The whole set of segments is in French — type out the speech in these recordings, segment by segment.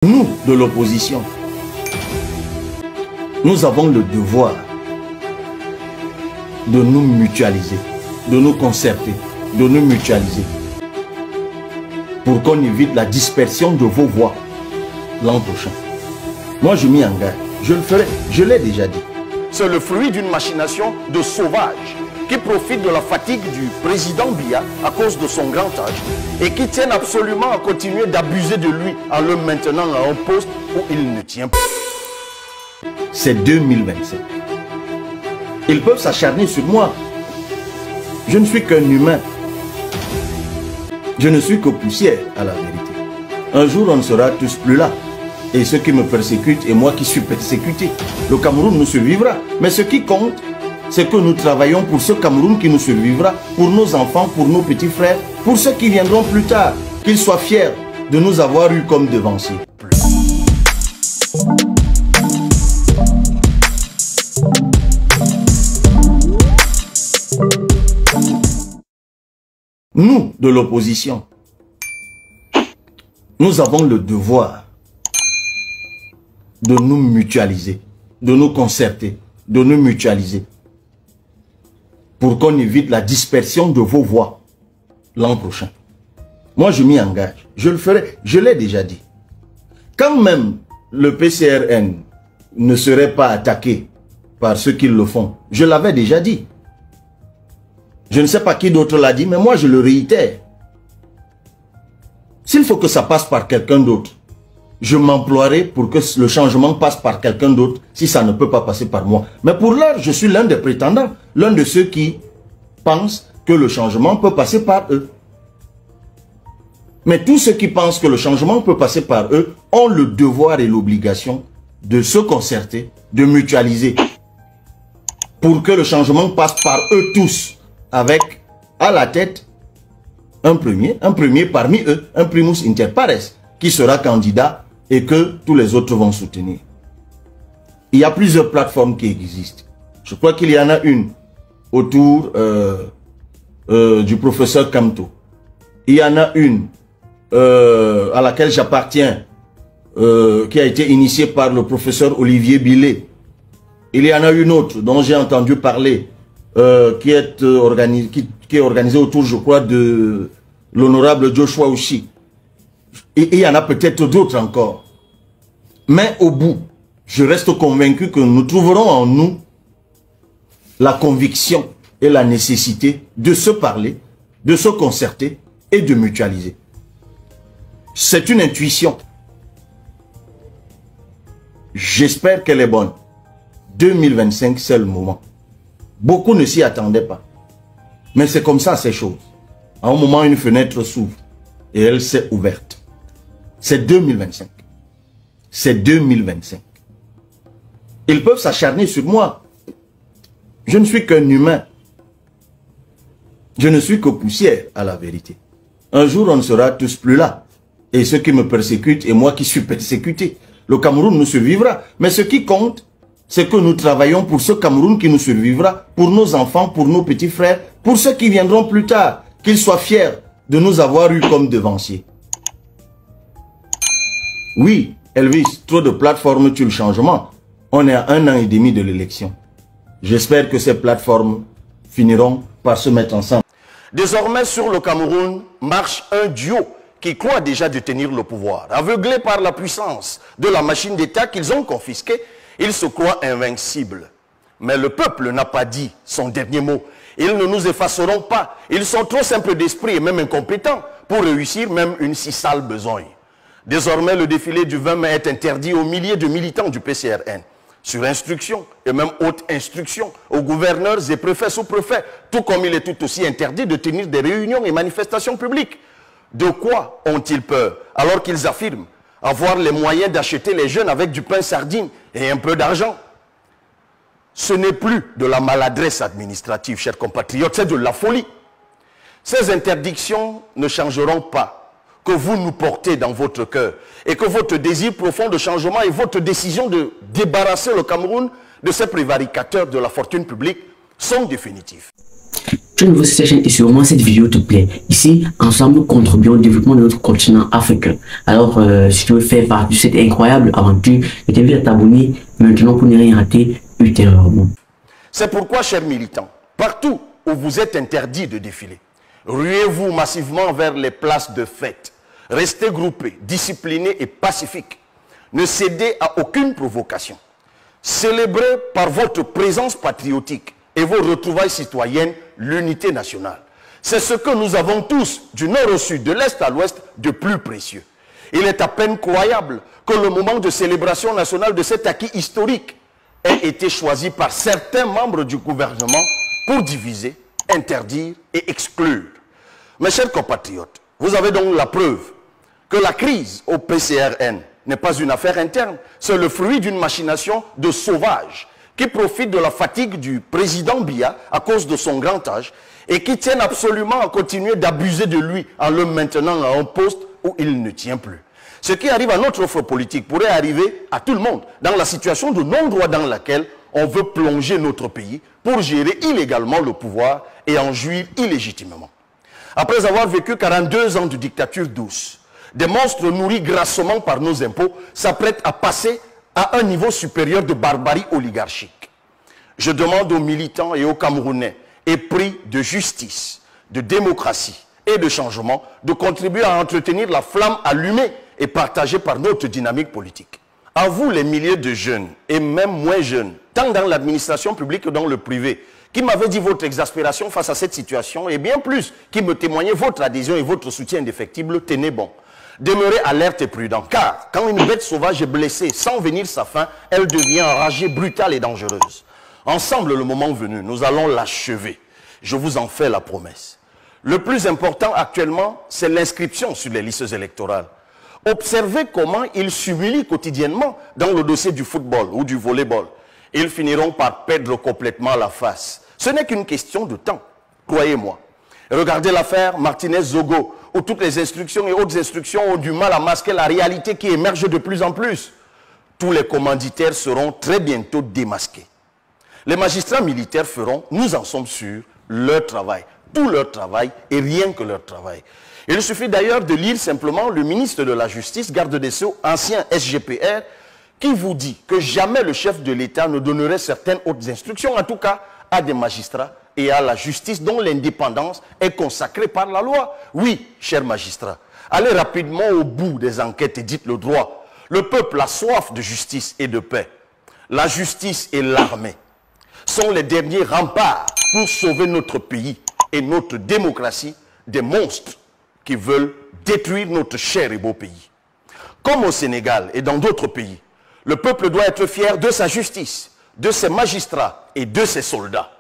Nous, de l'opposition, nous avons le devoir de nous mutualiser, de nous concerter, de nous mutualiser pour qu'on évite la dispersion de vos voix l'an prochain. Moi, je m'y engage. Je le ferai. Je l'ai déjà dit. C'est le fruit d'une machination de sauvages qui profitent de la fatigue du président Biya à cause de son grand âge et qui tiennent absolument à continuer d'abuser de lui en le maintenant à un poste où il ne tient pas. C'est 2025. Ils peuvent s'acharner sur moi. Je ne suis qu'un humain. Je ne suis que poussière à la vérité. Un jour, on ne sera tous plus là. Et ceux qui me persécutent et moi qui suis persécuté. Le Cameroun nous survivra. Mais ce qui compte, c'est que nous travaillons pour ce Cameroun qui nous survivra, pour nos enfants, pour nos petits frères, pour ceux qui viendront plus tard, qu'ils soient fiers de nous avoir eu comme devanciers. Nous, de l'opposition, nous avons le devoir de nous mutualiser, de nous concerter, de nous mutualiser pour qu'on évite la dispersion de vos voix l'an prochain. Moi, je m'y engage. Je le ferai. Je l'ai déjà dit. Quand même le PCRN ne serait pas attaqué par ceux qui le font, je l'avais déjà dit. Je ne sais pas qui d'autre l'a dit, mais moi, je le réitère. S'il faut que ça passe par quelqu'un d'autre, je m'emploierai pour que le changement passe par quelqu'un d'autre si ça ne peut pas passer par moi. Mais pour l'heure, je suis l'un des prétendants, l'un de ceux qui pensent que le changement peut passer par eux. Mais tous ceux qui pensent que le changement peut passer par eux ont le devoir et l'obligation de se concerter, de mutualiser pour que le changement passe par eux tous, avec à la tête un premier parmi eux, un primus inter pares, qui sera candidat et que tous les autres vont soutenir. Il y a plusieurs plateformes qui existent. Je crois qu'il y en a une autour du professeur Kamto. Il y en a une à laquelle j'appartiens, qui a été initiée par le professeur Olivier Billet. Il y en a une autre dont j'ai entendu parler, qui est organisée autour, je crois, de l'honorable Joshua Ushi. Et il y en a peut-être d'autres encore. Mais au bout, je reste convaincu que nous trouverons en nous la conviction et la nécessité de se parler, de se concerter et de mutualiser. C'est une intuition. J'espère qu'elle est bonne. 2025, c'est le moment. Beaucoup ne s'y attendaient pas. Mais c'est comme ça ces choses. À un moment, une fenêtre s'ouvre. Et elle s'est ouverte. C'est 2025. C'est 2025. Ils peuvent s'acharner sur moi. Je ne suis qu'un humain. Je ne suis que poussière à la vérité. Un jour, on ne sera tous plus là. Et ceux qui me persécutent et moi qui suis persécuté. Le Cameroun nous survivra. Mais ce qui compte, c'est que nous travaillons pour ce Cameroun qui nous survivra, pour nos enfants, pour nos petits frères, pour ceux qui viendront plus tard, qu'ils soient fiers de nous avoir eu comme devanciers. Oui, Elvis, trop de plateformes tuent le changement. On est à 1 an et demi de l'élection. J'espère que ces plateformes finiront par se mettre ensemble. Désormais, sur le Cameroun, marche un duo qui croit déjà détenir le pouvoir. Aveuglés par la puissance de la machine d'État qu'ils ont confisquée, ils se croient invincibles. Mais le peuple n'a pas dit son dernier mot. Ils ne nous effaceront pas. Ils sont trop simples d'esprit et même incompétents pour réussir même une si sale besogne. Désormais, le défilé du 20 mai est interdit aux milliers de militants du PCRN. Sur instruction et même haute instruction aux gouverneurs et préfets sous-préfets, tout comme il est tout aussi interdit de tenir des réunions et manifestations publiques. De quoi ont-ils peur alors qu'ils affirment avoir les moyens d'acheter les jeunes avec du pain sardine et un peu d'argent? Ce n'est plus de la maladresse administrative, chers compatriotes, c'est de la folie. Ces interdictions ne changeront pas que vous nous portez dans votre cœur et que votre désir profond de changement et votre décision de débarrasser le Cameroun de ces prévaricateurs de la fortune publique sont définitifs. Tu es nouveau sur cette chaîne et sûrement cette vidéo te plaît. Ici, ensemble, contribuons au développement de notre continent africain. Alors, si tu veux faire partie de cette incroyable aventure, je t'invite à t'abonner maintenant pour ne rien rater ultérieurement. C'est pourquoi, chers militants, partout où vous êtes interdits de défiler, ruez-vous massivement vers les places de fête. Restez groupés, disciplinés et pacifiques. Ne cédez à aucune provocation. Célébrez par votre présence patriotique et vos retrouvailles citoyennes l'unité nationale. C'est ce que nous avons tous, du nord au sud, de l'est à l'ouest, de plus précieux. Il est à peine croyable que le moment de célébration nationale de cet acquis historique ait été choisi par certains membres du gouvernement pour diviser, interdire et exclure. Mes chers compatriotes, vous avez donc la preuve que la crise au PCRN n'est pas une affaire interne, c'est le fruit d'une machination de sauvages qui profitent de la fatigue du président Biya à cause de son grand âge et qui tiennent absolument à continuer d'abuser de lui en le maintenant à un poste où il ne tient plus. Ce qui arrive à notre offre politique pourrait arriver à tout le monde dans la situation de non-droit dans laquelle on veut plonger notre pays pour gérer illégalement le pouvoir et en jouir illégitimement. Après avoir vécu 42 ans de dictature douce, des monstres nourris grassement par nos impôts s'apprêtent à passer à un niveau supérieur de barbarie oligarchique. Je demande aux militants et aux Camerounais épris de justice, de démocratie et de changement de contribuer à entretenir la flamme allumée et partagée par notre dynamique politique. À vous les milliers de jeunes et même moins jeunes, tant dans l'administration publique que dans le privé, qui m'avez dit votre exaspération face à cette situation et bien plus, qui me témoignez votre adhésion et votre soutien indéfectible, tenez bon. Demeurez alerte et prudent, car quand une bête sauvage est blessée sans venir sa fin, elle devient enragée, brutale et dangereuse. Ensemble, le moment venu, nous allons l'achever. Je vous en fais la promesse. Le plus important actuellement, c'est l'inscription sur les listes électorales. Observez comment ils s'humilient quotidiennement dans le dossier du football ou du volleyball. Ils finiront par perdre complètement la face. Ce n'est qu'une question de temps, croyez-moi. Regardez l'affaire Martinez-Zogo, où toutes les instructions et autres instructions ont du mal à masquer la réalité qui émerge de plus en plus. Tous les commanditaires seront très bientôt démasqués. Les magistrats militaires feront, nous en sommes sûrs, leur travail. Tout leur travail et rien que leur travail. Il suffit d'ailleurs de lire simplement le ministre de la Justice, garde des Sceaux, ancien SGPR, qui vous dit que jamais le chef de l'État ne donnerait certaines autres instructions, en tout cas à des magistrats et à la justice dont l'indépendance est consacrée par la loi. Oui, chers magistrats, allez rapidement au bout des enquêtes et dites le droit. Le peuple a soif de justice et de paix. La justice et l'armée sont les derniers remparts pour sauver notre pays et notre démocratie des monstres qui veulent détruire notre cher et beau pays. Comme au Sénégal et dans d'autres pays, le peuple doit être fier de sa justice, de ses magistrats et de ses soldats.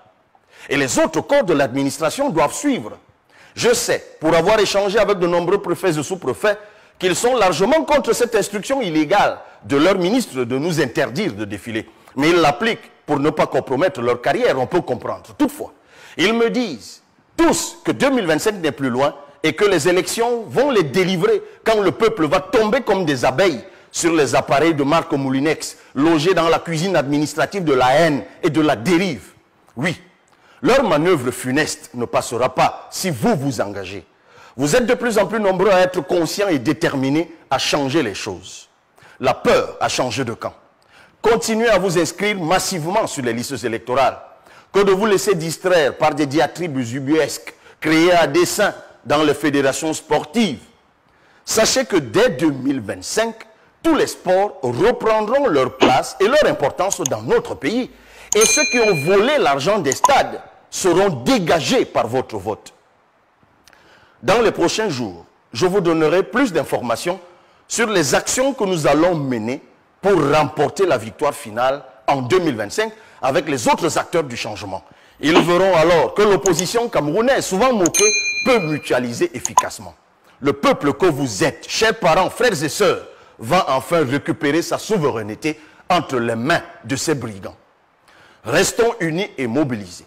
Et les autres corps de l'administration doivent suivre. Je sais, pour avoir échangé avec de nombreux préfets et sous-préfets, qu'ils sont largement contre cette instruction illégale de leur ministre de nous interdire de défiler. Mais ils l'appliquent pour ne pas compromettre leur carrière, on peut comprendre. Toutefois, ils me disent tous que 2025 n'est plus loin et que les élections vont les délivrer quand le peuple va tomber comme des abeilles sur les appareils de marque Moulinex, logés dans la cuisine administrative de la haine et de la dérive. Oui, leur manœuvre funeste ne passera pas si vous vous engagez. Vous êtes de plus en plus nombreux à être conscients et déterminés à changer les choses. La peur a changé de camp. Continuez à vous inscrire massivement sur les listes électorales que de vous laisser distraire par des diatribes ubuesques créées à dessein dans les fédérations sportives. Sachez que dès 2025, tous les sports reprendront leur place et leur importance dans notre pays. Et ceux qui ont volé l'argent des stades seront dégagés par votre vote. Dans les prochains jours, je vous donnerai plus d'informations sur les actions que nous allons mener pour remporter la victoire finale en 2025 avec les autres acteurs du changement. Ils verront alors que l'opposition camerounaise, souvent moquée, peut mutualiser efficacement. Le peuple que vous êtes, chers parents, frères et sœurs, va enfin récupérer sa souveraineté entre les mains de ces brigands. Restons unis et mobilisés.